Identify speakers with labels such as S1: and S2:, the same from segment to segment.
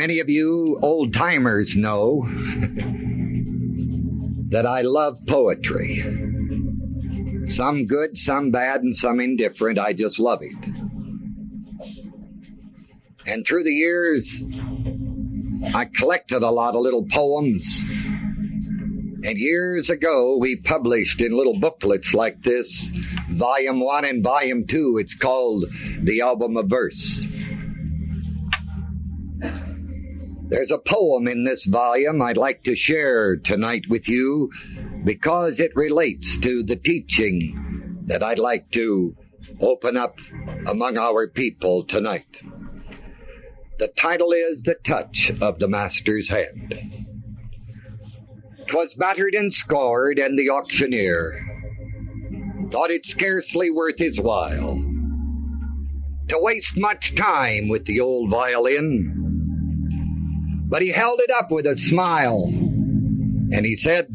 S1: Many of you old-timers know that I love poetry. Some good, some bad, and some indifferent. I just love it. And through the years, I collected a lot of little poems. And years ago, we published in little booklets like this, Volume 1 and Volume 2. It's called The Album of Verse. There's a poem in this volume I'd like to share tonight with you because it relates to the teaching that I'd like to open up among our people tonight. The title is The Touch of the Master's Hand. 'Twas battered and scored, and the auctioneer thought it scarcely worth his while to waste much time with the old violin. But he held it up with a smile, and he said,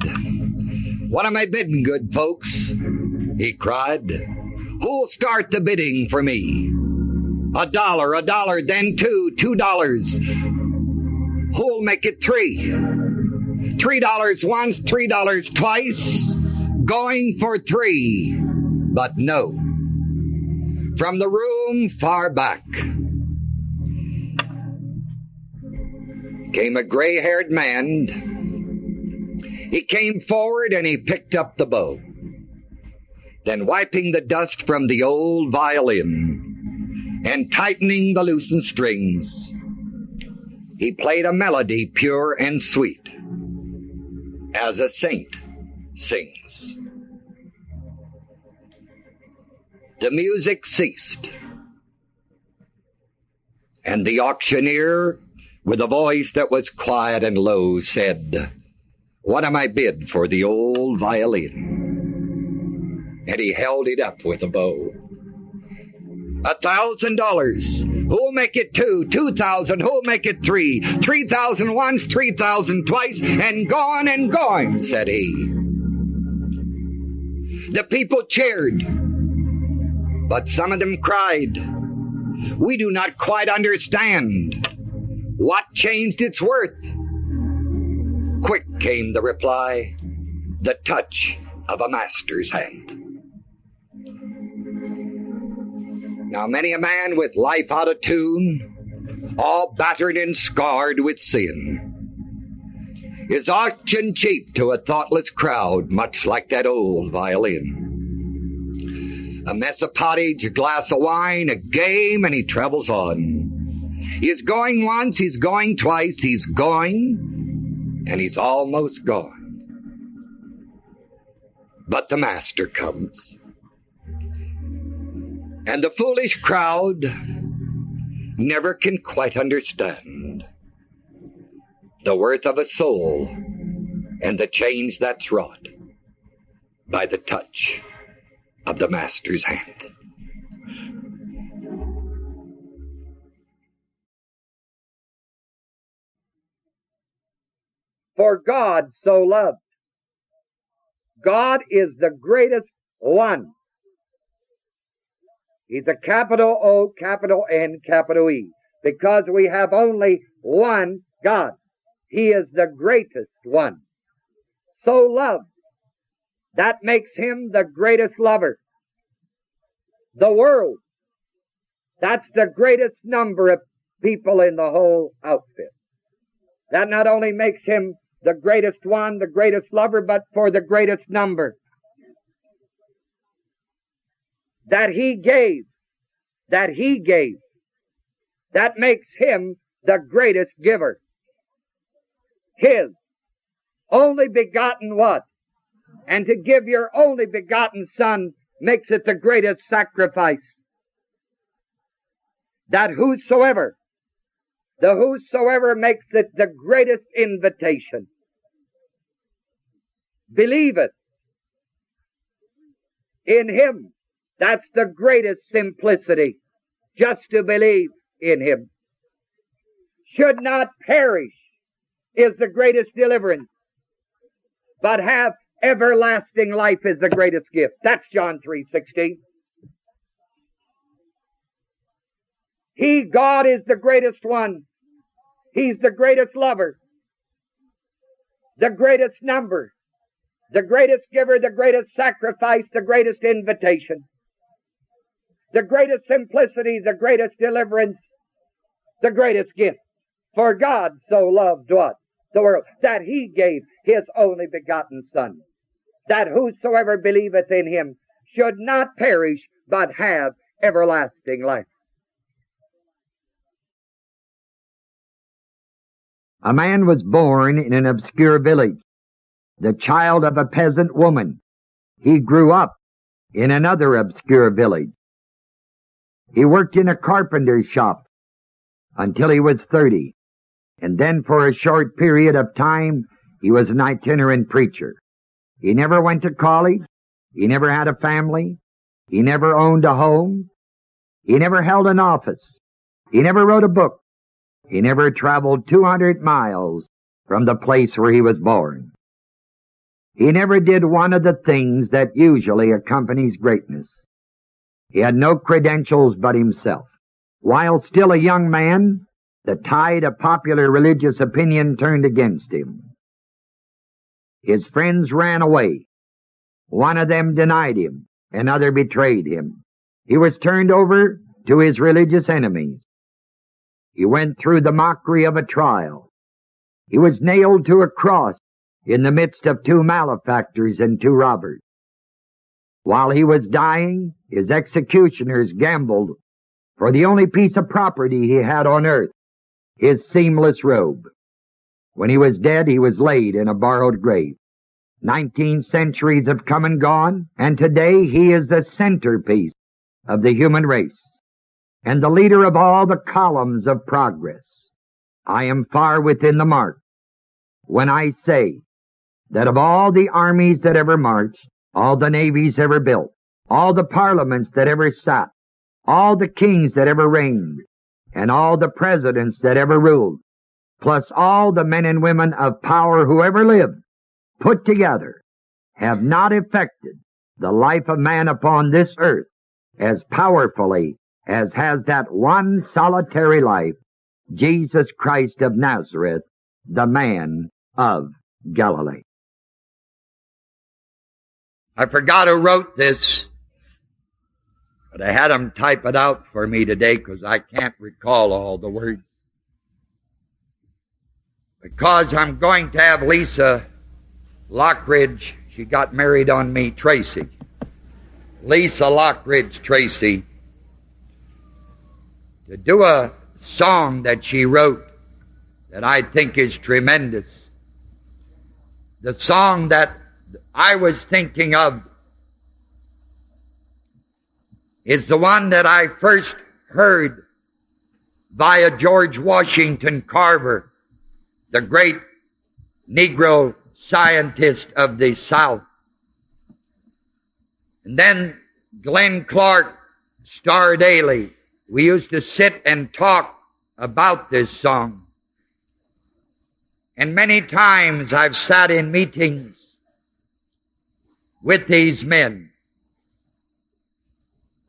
S1: "What am I bidding, good folks?" he cried. "Who'll start the bidding for me? $1, then $2. Who'll make it $3? $3 once, $3 twice, going for $3. But no. From the room far back came a gray-haired man. He came forward and he picked up the bow. Then wiping the dust from the old violin and tightening the loosened strings, he played a melody pure and sweet, as a saint sings. The music ceased, and the auctioneer, with a voice that was quiet and low, said, "What am I bid for the old violin?" And he held it up with a bow. $1,000. Who'll make it $2? $2,000. Who'll make it $3? $3,000 once, $3,000 twice, and going, said he. The people cheered, but some of them cried, "We do not quite understand. What changed its worth?" Quick came the reply, "The touch of a master's hand." Now many a man with life out of tune, all battered and scarred with sin, is auctioned cheap to a thoughtless crowd, much like that old violin. A mess of pottage, a glass of wine, a game, and he travels on. He's going once, he's going twice, he's going, and he's almost gone. But the master comes. And the foolish crowd never can quite understand the worth of a soul and the change that's wrought by the touch of the master's hand.
S2: For God so loved. God is the greatest one. He's a capital O, capital N, capital E, because we have only one God. He is the greatest one. So loved. That makes him the greatest lover. The world. That's the greatest number of people in the whole outfit. That not only makes him the greatest one, the greatest lover, but for the greatest number. That he gave. That makes him the greatest giver. His only begotten what? And to give your only begotten Son makes it the greatest sacrifice. That whosoever, the whosoever makes it the greatest invitation. Believe it in him. That's the greatest simplicity, just to believe in him. Should not perish is the greatest deliverance, but have everlasting life is the greatest gift. That's John 3:16. He, God, is the greatest one. He's the greatest lover, the greatest number, the greatest giver, the greatest sacrifice, the greatest invitation, the greatest simplicity, the greatest deliverance, the greatest gift. For God so loved what? The world, that He gave His only begotten Son, that whosoever believeth in Him should not perish, but have everlasting life.
S1: A man was born in an obscure village, the child of a peasant woman. He grew up in another obscure village. He worked in a carpenter's shop until he was 30, and then for a short period of time he was an itinerant preacher. He never went to college. He never had a family. He never owned a home. He never held an office. He never wrote a book. He never traveled 200 miles from the place where he was born. He never did one of the things that usually accompanies greatness. He had no credentials but himself. While still a young man, the tide of popular religious opinion turned against him. His friends ran away. One of them denied him. Another betrayed him. He was turned over to his religious enemies. He went through the mockery of a trial. He was nailed to a cross in the midst of 2 malefactors and 2 robbers. While he was dying, his executioners gambled for the only piece of property he had on earth, his seamless robe. When he was dead, he was laid in a borrowed grave. 19 centuries have come and gone, and today he is the centerpiece of the human race and the leader of all the columns of progress. I am far within the mark when I say that of all the armies that ever marched, all the navies ever built, all the parliaments that ever sat, all the kings that ever reigned, and all the presidents that ever ruled, plus all the men and women of power who ever lived, put together, have not affected the life of man upon this earth as powerfully as has that one solitary life, Jesus Christ of Nazareth, the man of Galilee. I forgot who wrote this, but I had him type it out for me today because I can't recall all the words. Because I'm going to have Lisa Lockridge, she got married on me, Tracy. Lisa Lockridge Tracy, to do a song that she wrote that I think is tremendous. The song that I was thinking of is the one that I first heard via George Washington Carver, the great Negro scientist of the South. And then Glenn Clark, Star Daily. We used to sit and talk about this song. And many times I've sat in meetings with these men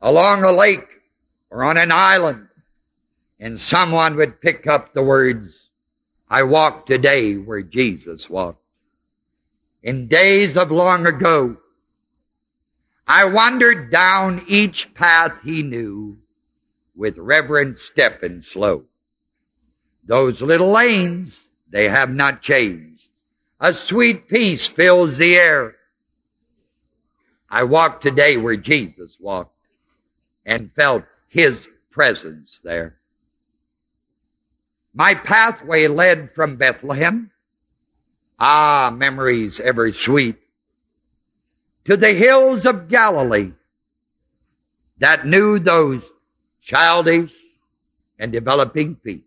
S1: along a lake or on an island, and someone would pick up the words, I walk today where Jesus walked. In days of long ago, I wandered down each path he knew with reverent step and slow. Those little lanes, they have not changed. A sweet peace fills the air. I walk today where Jesus walked and felt His presence there. My pathway led from Bethlehem, memories ever sweet, to the hills of Galilee that knew those childish and developing feet.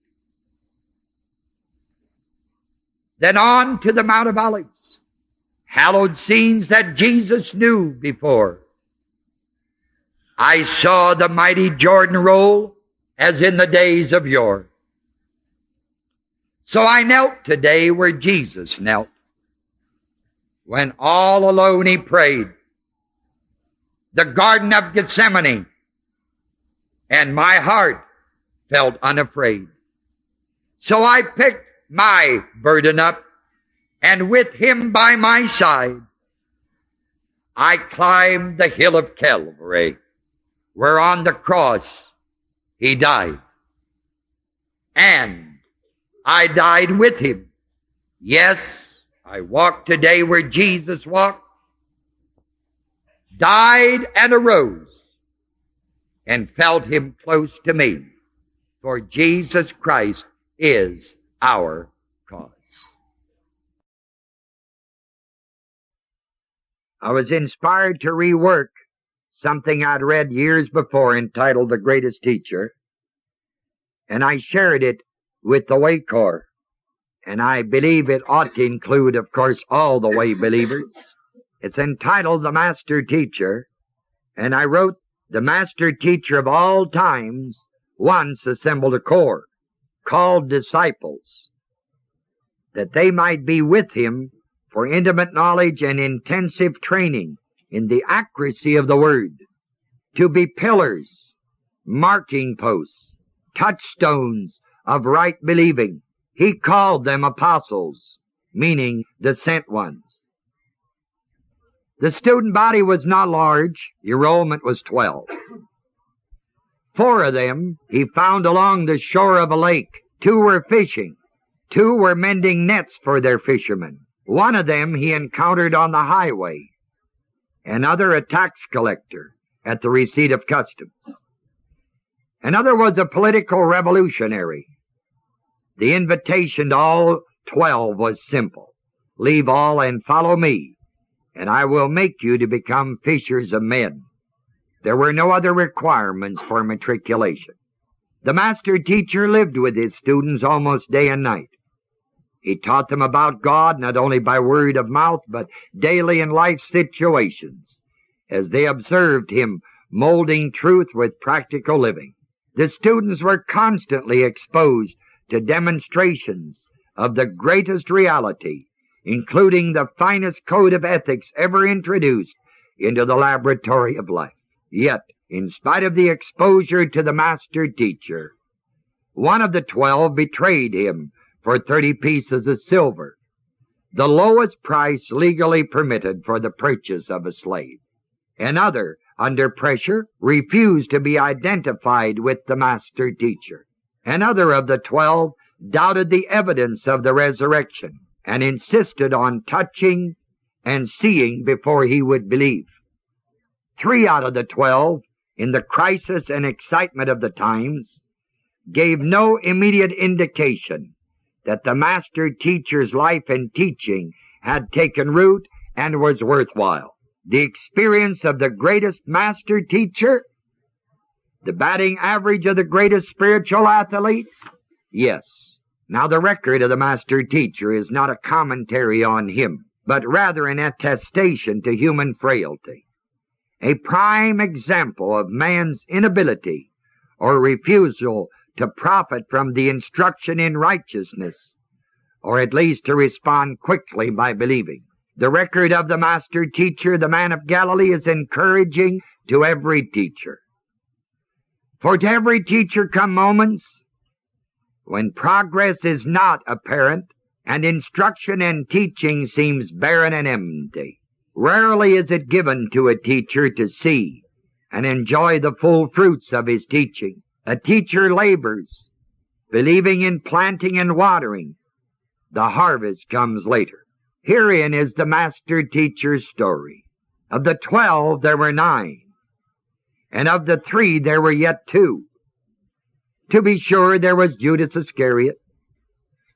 S1: Then on to the Mount of Olives, hallowed scenes that Jesus knew before. I saw the mighty Jordan roll as in the days of yore. So I knelt today where Jesus knelt, when all alone He prayed. The Garden of Gethsemane, and my heart felt unafraid. So I picked my burden up, and with him by my side, I climbed the hill of Calvary, where on the cross he died. And I died with him. Yes, I walked today where Jesus walked, died and arose, and felt him close to me. For Jesus Christ is our cause. I was inspired to rework something I'd read years before entitled The Greatest Teacher, and I shared it with the Way Corps. And I believe it ought to include, of course, all the Way believers. It's entitled The Master Teacher, and I wrote, the Master Teacher of all times once assembled a corps called disciples, that they might be with him for intimate knowledge and intensive training in the accuracy of the word, to be pillars, marking posts, touchstones of right believing. He called them apostles, meaning the sent ones. The student body was not large. Enrollment was 12. 4 of them he found along the shore of a lake. 2 were fishing. 2 were mending nets for their fishermen. 1 of them he encountered on the highway. Another a tax collector at the receipt of customs. Another was a political revolutionary. The invitation to all 12 was simple. Leave all and follow me, and I will make you to become fishers of men. There were no other requirements for matriculation. The master teacher lived with his students almost day and night. He taught them about God not only by word of mouth, but daily in life situations, as they observed him molding truth with practical living. The students were constantly exposed to demonstrations of the greatest reality, including the finest code of ethics ever introduced into the laboratory of life. Yet, in spite of the exposure to the master teacher, 1 of the 12 betrayed him for 30 pieces of silver, the lowest price legally permitted for the purchase of a slave. Another, under pressure, refused to be identified with the master teacher. Another of the 12 doubted the evidence of the resurrection and insisted on touching and seeing before he would believe. 3 out of the 12, in the crisis and excitement of the times, gave no immediate indication that the master teacher's life and teaching had taken root and was worthwhile. The experience of the greatest master teacher, the batting average of the greatest spiritual athlete? Yes. Now the record of the master teacher is not a commentary on him, but rather an attestation to human frailty. A prime example of man's inability or refusal to profit from the instruction in righteousness, or at least to respond quickly by believing. The record of the master teacher, the man of Galilee, is encouraging to every teacher. For to every teacher come moments when progress is not apparent and instruction and teaching seems barren and empty. Rarely is it given to a teacher to see and enjoy the full fruits of his teaching. A teacher labors, believing in planting and watering. The harvest comes later. Herein is the master teacher's story. Of the 12, there were 9, and of the 3, there were yet 2. To be sure, there was Judas Iscariot.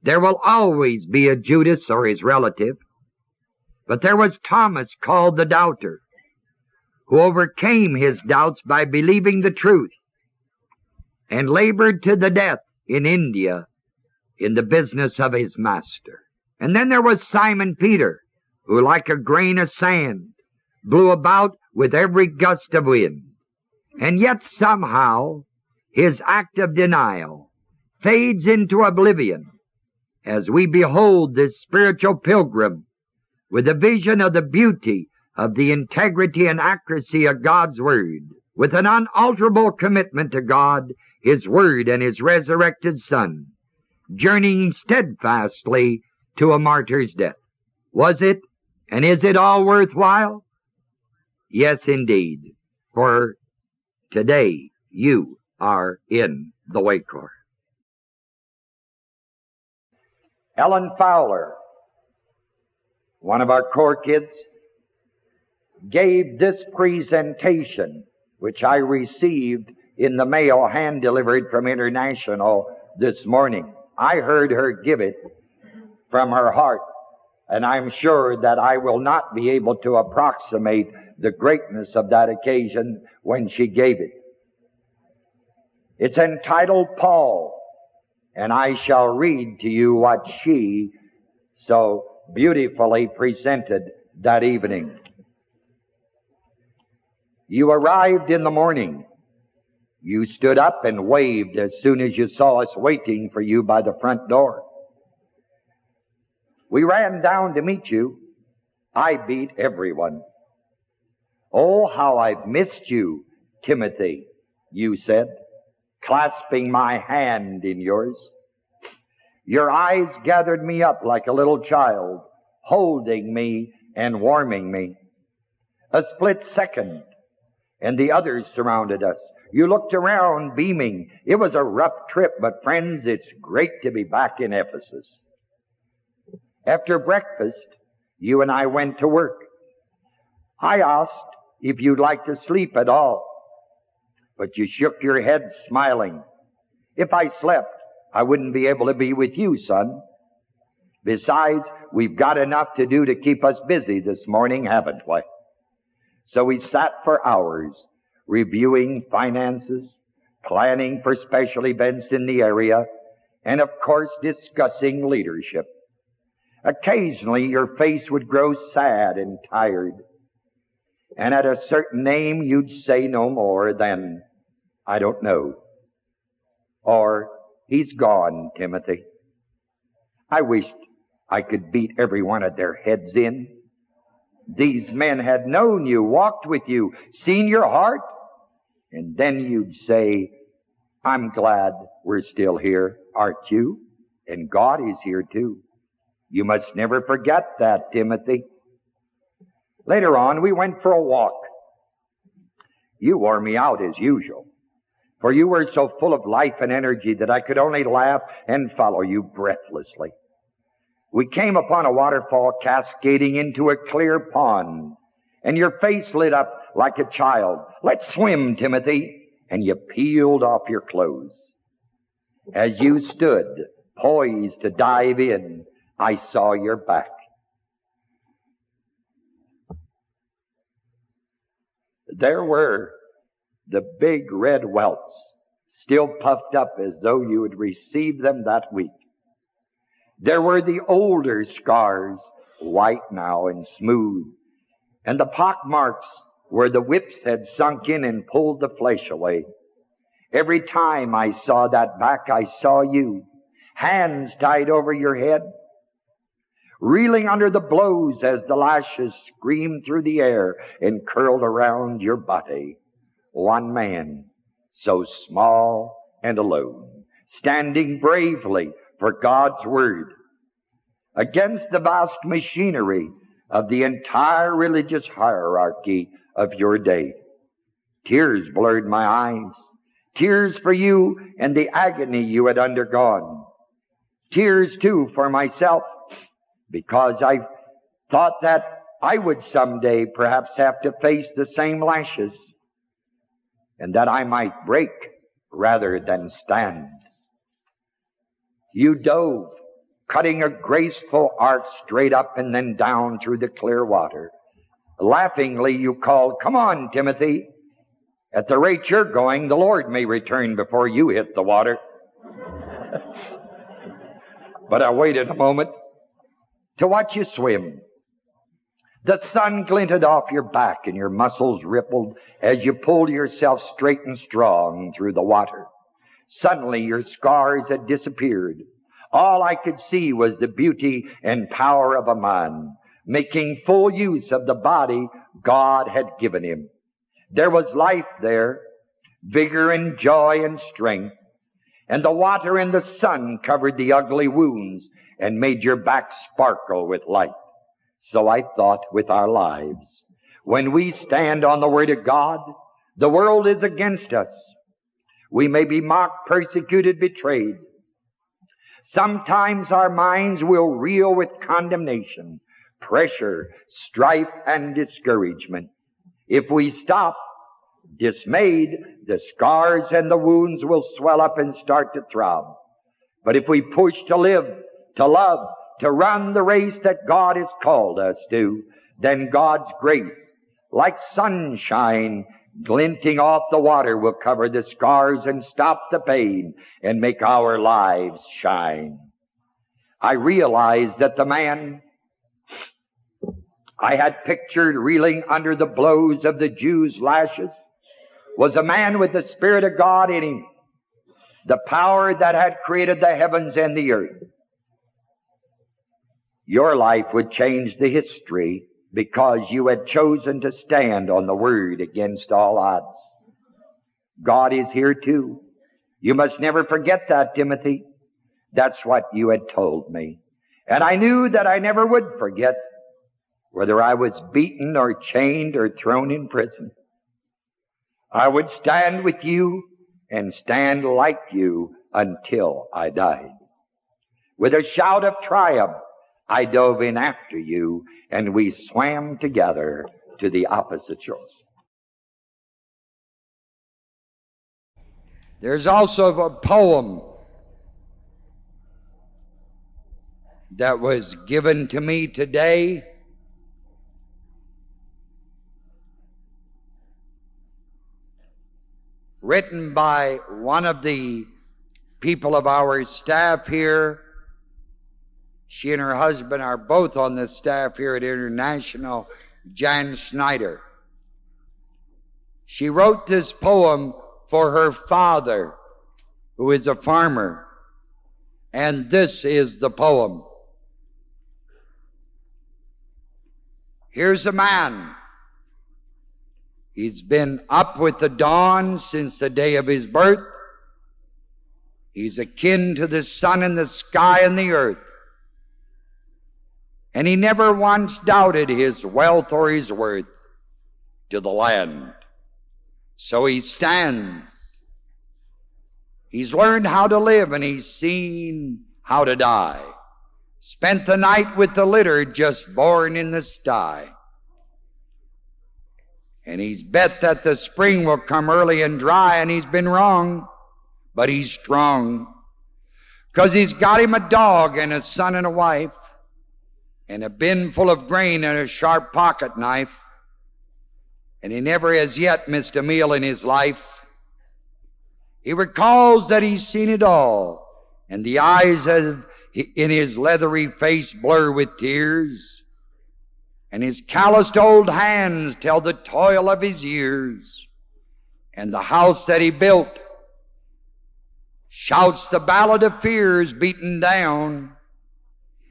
S1: There will always be a Judas or his relative. But there was Thomas, called the Doubter, who overcame his doubts by believing the truth and labored to the death in India in the business of his master. And then there was Simon Peter, who like a grain of sand blew about with every gust of wind. And yet somehow his act of denial fades into oblivion as we behold this spiritual pilgrim with a vision of the beauty of the integrity and accuracy of God's Word, with an unalterable commitment to God, His Word, and His resurrected Son, journeying steadfastly to a martyr's death. Was it, and is it all worthwhile? Yes, indeed, for today you are in the Way Corps. Ellen Fowler, one of our Corps kids, gave this presentation, which I received in the mail hand-delivered from International this morning. I heard her give it from her heart, and I'm sure that I will not be able to approximate the greatness of that occasion when she gave it. It's entitled Paul, and I shall read to you what she so beautifully presented that evening. You arrived in the morning. You stood up and waved as soon as you saw us waiting for you by the front door. We ran down to meet you. I beat everyone. Oh, how I've missed you, Timothy, you said, clasping my hand in yours. Your eyes gathered me up like a little child, holding me and warming me. A split second, and the others surrounded us. You looked around, beaming. It was a rough trip, but friends, it's great to be back in Ephesus. After breakfast, you and I went to work. I asked if you'd like to sleep at all, but you shook your head smiling. If I slept, I wouldn't be able to be with you, son. Besides, we've got enough to do to keep us busy this morning, haven't we? So we sat for hours, reviewing finances, planning for special events in the area, and of course discussing leadership. Occasionally your face would grow sad and tired, and at a certain name you'd say no more than, I don't know, or he's gone, Timothy. I wished I could beat every one of their heads in. These men had known you, walked with you, seen your heart, and then you'd say, I'm glad we're still here, aren't you? And God is here too. You must never forget that, Timothy. Later on, we went for a walk. You wore me out as usual, for you were so full of life and energy that I could only laugh and follow you breathlessly. We came upon a waterfall cascading into a clear pond, and your face lit up like a child. Let's swim, Timothy. And you peeled off your clothes. As you stood, poised to dive in, I saw your back. There were the big red welts, still puffed up as though you had received them that week. There were the older scars, white now and smooth, and the pock marks where the whips had sunk in and pulled the flesh away. Every time I saw that back, I saw you, hands tied over your head, reeling under the blows as the lashes screamed through the air and curled around your body. One man, so small and alone, standing bravely for God's word against the vast machinery of the entire religious hierarchy of your day. Tears blurred my eyes. Tears for you and the agony you had undergone. Tears, too, for myself, because I thought that I would someday perhaps have to face the same lashes, and that I might break rather than stand. You dove, cutting a graceful arc straight up and then down through the clear water. Laughingly you called, "Come on, Timothy. At the rate you're going, the Lord may return before you hit the water." But I waited a moment to watch you swim. The sun glinted off your back and your muscles rippled as you pulled yourself straight and strong through the water. Suddenly your scars had disappeared. All I could see was the beauty and power of a man, making full use of the body God had given him. There was life there, vigor and joy and strength. and the water and the sun covered the ugly wounds and made your back sparkle with light. So I thought with our lives. When we stand on the Word of God, the world is against us. We may be mocked, persecuted, betrayed. Sometimes our minds will reel with condemnation, pressure, strife, and discouragement. If we stop, dismayed, the scars and the wounds will swell up and start to throb. But if we push to live, to love, to run the race that God has called us to, then God's grace, like sunshine glinting off the water, will cover the scars and stop the pain and make our lives shine. I realized that the man I had pictured reeling under the blows of the Jews' lashes was a man with the Spirit of God in him, the power that had created the heavens and the earth. Your life would change the history because you had chosen to stand on the Word against all odds. God is here too. You must never forget that, Timothy. That's what you had told me. And I knew that I never would forget, whether I was beaten or chained or thrown in prison. I would stand with you and stand like you until I died. With a shout of triumph, I dove in after you, and we swam together to the opposite shores. There's also a poem that was given to me today. Written by one of the people of our staff here. She and her husband are both on the staff here at International, Jan Schneider. She wrote this poem for her father, who is a farmer. And this is the poem. Here's a man. He's been up with the dawn since the day of his birth. He's akin to the sun and the sky and the earth. And he never once doubted his wealth or his worth to the land. So he stands. He's learned how to live and he's seen how to die. Spent the night with the litter just born in the sty. And he's bet that the spring will come early and dry, and he's been wrong, but he's strong. 'Cause he's got him a dog and a son and a wife, and a bin full of grain and a sharp pocket knife. And he never has yet missed a meal in his life. He recalls that he's seen it all, and the eyes in his leathery face blur with tears. And his calloused old hands tell the toil of his years. And the house that he built shouts the ballad of fears beaten down.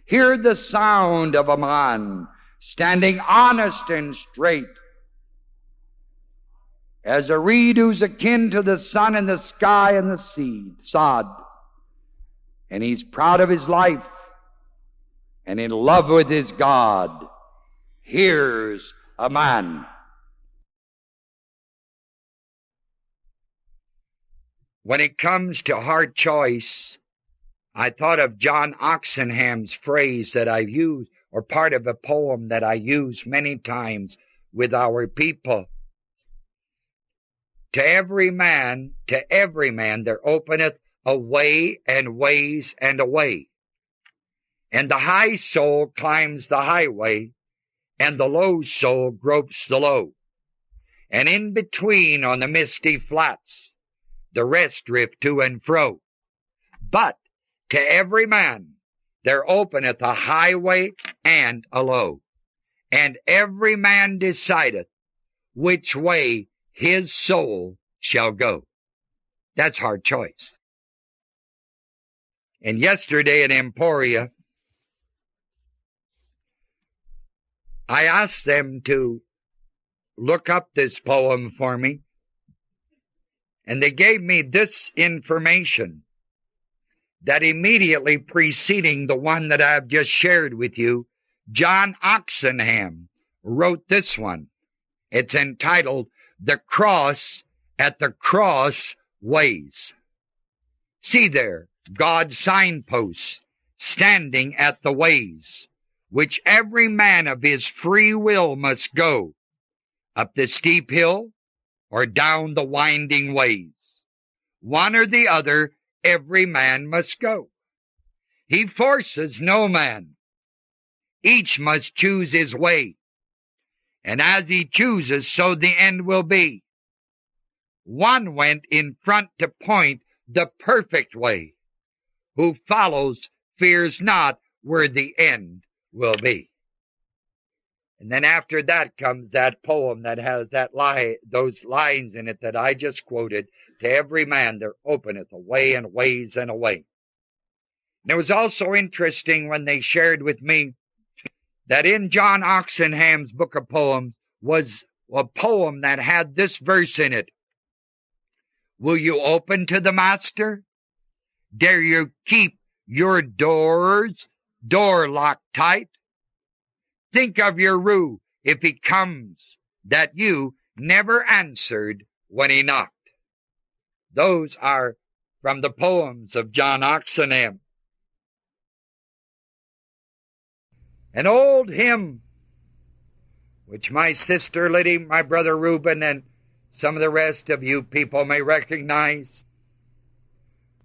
S1: Hear the sound of a man standing honest and straight, as a reed who's akin to the sun and the sky and the sod. And he's proud of his life and in love with his God. Here's a man. When it comes to hard choice, I thought of John Oxenham's phrase that I've used, or part of a poem that I use many times with our people. To every man, there openeth a way and ways and a way. And the high soul climbs the highway, and the low soul gropes the low. And in between on the misty flats, the rest drift to and fro. But to every man there openeth a highway and a low. And every man decideth which way his soul shall go. That's hard choice. And yesterday in Emporia, I asked them to look up this poem for me, and they gave me this information. that immediately preceding the one that I've just shared with you, John Oxenham wrote this one. It's entitled, The Cross at the Cross Ways. See there, God's signposts standing at the ways, which every man of his free will must go, up the steep hill or down the winding ways. One or the other, every man must go. He forces no man. Each must choose his way, and as he chooses, so the end will be. One went in front to point the perfect way. Who follows fears not where the end will be. And then after that comes that poem that has those lines in it that I just quoted. To every man there openeth a way and ways and a way. And it was also interesting when they shared with me that in John Oxenham's book of poems was a poem that had this verse in it. Will you open to the master? Dare you keep your door locked tight? Think of your rue if he comes, that you never answered when he knocked. Those are from the poems of John Oxenham. An old hymn, which my sister Liddy, my brother Reuben, and some of the rest of you people may recognize.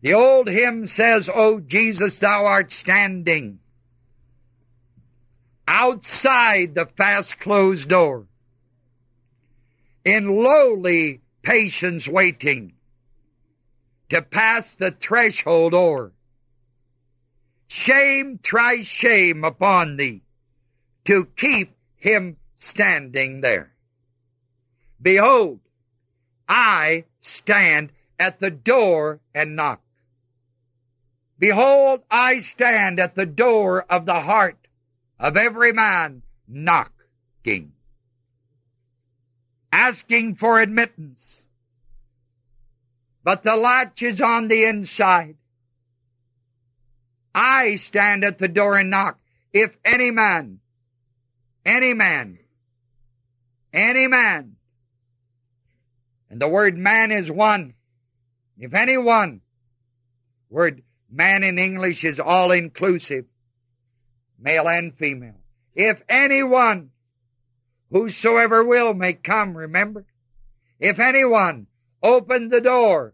S1: The old hymn says, O Jesus, thou art standing outside the fast-closed door, in lowly patience waiting to pass the threshold o'er. Shame, thrice shame upon thee, to keep him standing there. Behold, I stand at the door and knock. Behold, I stand at the door of the heart of every man knocking, asking for admittance. But the latch is on the inside. I stand at the door and knock. If any man, and the word man is one. If anyone, word man in English is all inclusive, male and female. If anyone, whosoever will may come, remember? If anyone opens the door.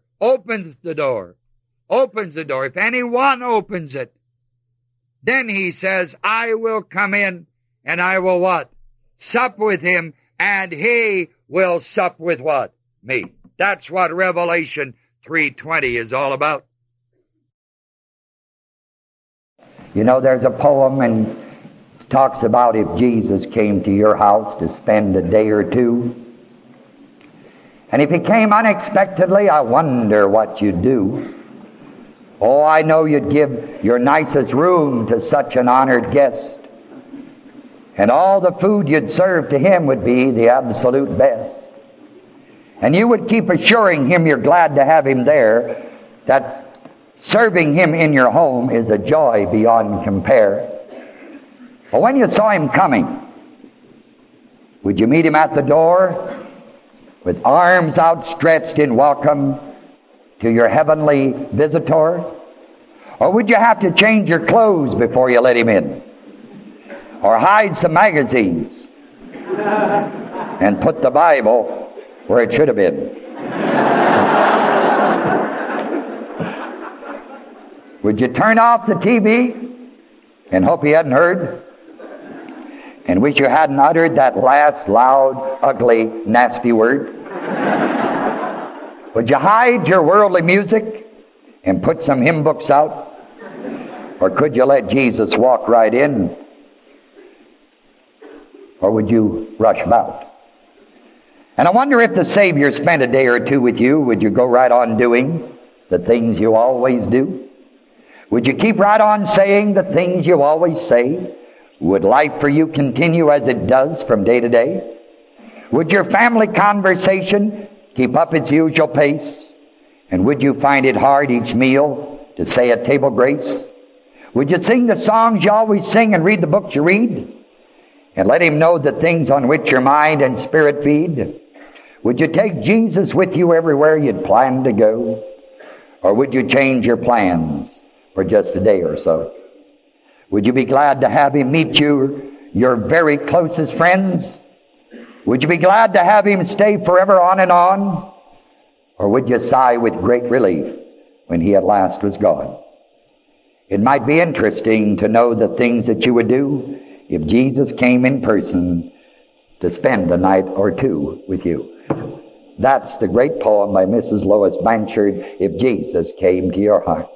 S1: If anyone opens it, then he says, I will come in and I will what? Sup with him, and he will sup with what? Me. That's what Revelation 3:20 is all about.
S2: You know, there's a poem and it talks about if Jesus came to your house to spend a day or two. And if he came unexpectedly, I wonder what you'd do. Oh, I know you'd give your nicest room to such an honored guest. And all the food you'd serve to him would be the absolute best. And you would keep assuring him you're glad to have him there, that serving him in your home is a joy beyond compare. But when you saw him coming, would you meet him at the door with arms outstretched in welcome to your heavenly visitor? Or would you have to change your clothes before you let him in? Or hide some magazines and put the Bible where it should have been? Would you turn off the TV and hope he hadn't heard? And wish you hadn't uttered that last loud, ugly, nasty word? Would you hide your worldly music and put some hymn books out? Or could you let Jesus walk right in? Or would you rush about? And I wonder if the Savior spent a day or two with you, would you go right on doing the things you always do? Would you keep right on saying the things you always say? Would life for you continue as it does from day to day? Would your family conversation keep up its usual pace? And would you find it hard each meal
S1: to say a table grace? Would you sing the songs you always sing and read the books you read? And let Him know the things on which your mind and spirit feed? Would you take Jesus with you everywhere you'd planned to go? Or would you change your plans for just a day or so? Would you be glad to have Him meet you, your very closest friends? Would you be glad to have Him stay forever on and on? Or would you sigh with great relief when He at last was gone? It might be interesting to know the things that you would do if Jesus came in person to spend a night or two with you. That's the great poem by Mrs. Lois Blanchard, If Jesus Came to Your Heart.